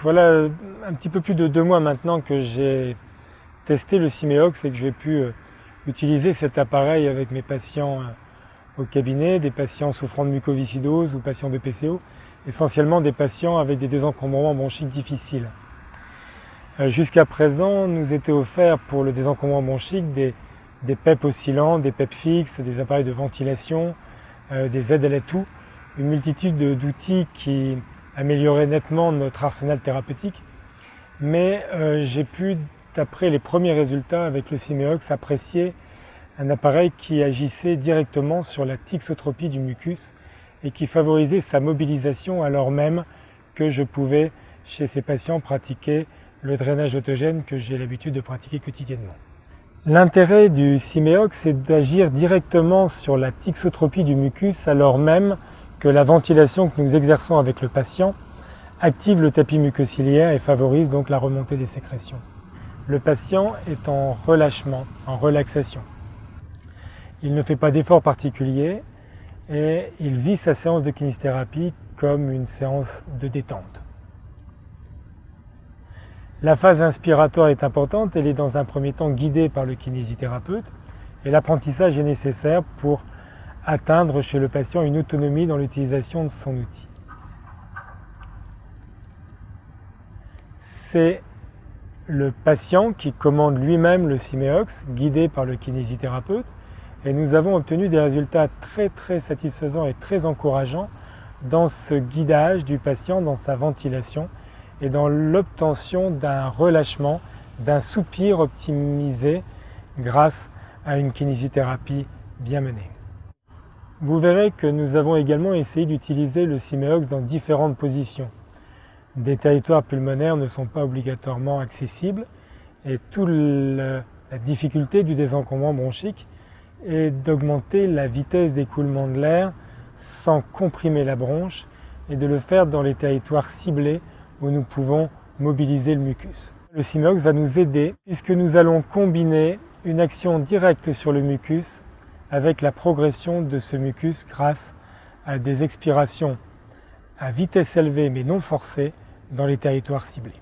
Voilà un petit peu plus de 2 mois maintenant que j'ai testé le Simeox et que j'ai pu utiliser cet appareil avec mes patients au cabinet, des patients souffrant de mucoviscidose ou patients BPCO, essentiellement des patients avec des désencombrements bronchiques difficiles. Jusqu'à présent, nous étaient offerts pour le désencombrement bronchique des PEP oscillants, des PEP fixes, des appareils de ventilation, des aides à la toux, une multitude d'outils qui amélioraient nettement notre arsenal thérapeutique. Mais j'ai pu, d'après les premiers résultats avec le Simeox, apprécier un appareil qui agissait directement sur la thixotropie du mucus et qui favorisait sa mobilisation alors même que je pouvais, chez ces patients, pratiquer le drainage autogène que j'ai l'habitude de pratiquer quotidiennement. L'intérêt du Simeox, c'est d'agir directement sur la thixotropie du mucus alors même que la ventilation que nous exerçons avec le patient active le tapis mucociliaire et favorise donc la remontée des sécrétions. Le patient est en relâchement, en relaxation. Il ne fait pas d'effort particulier et il vit sa séance de kinésithérapie comme une séance de détente. La phase inspiratoire est importante, elle est dans un premier temps guidée par le kinésithérapeute et l'apprentissage est nécessaire pour atteindre chez le patient une autonomie dans l'utilisation de son outil. C'est le patient qui commande lui-même le Simeox, guidé par le kinésithérapeute, et nous avons obtenu des résultats très satisfaisants et très encourageants dans ce guidage du patient, dans sa ventilation et dans l'obtention d'un relâchement, d'un soupir optimisé grâce à une kinésithérapie bien menée. Vous verrez que nous avons également essayé d'utiliser le Simeox dans différentes positions. Des territoires pulmonaires ne sont pas obligatoirement accessibles et toute la difficulté du désencombrement bronchique est d'augmenter la vitesse d'écoulement de l'air sans comprimer la bronche et de le faire dans les territoires ciblés où nous pouvons mobiliser le mucus. Le Simeox va nous aider puisque nous allons combiner une action directe sur le mucus avec la progression de ce mucus grâce à des expirations à vitesse élevée mais non forcée dans les territoires ciblés.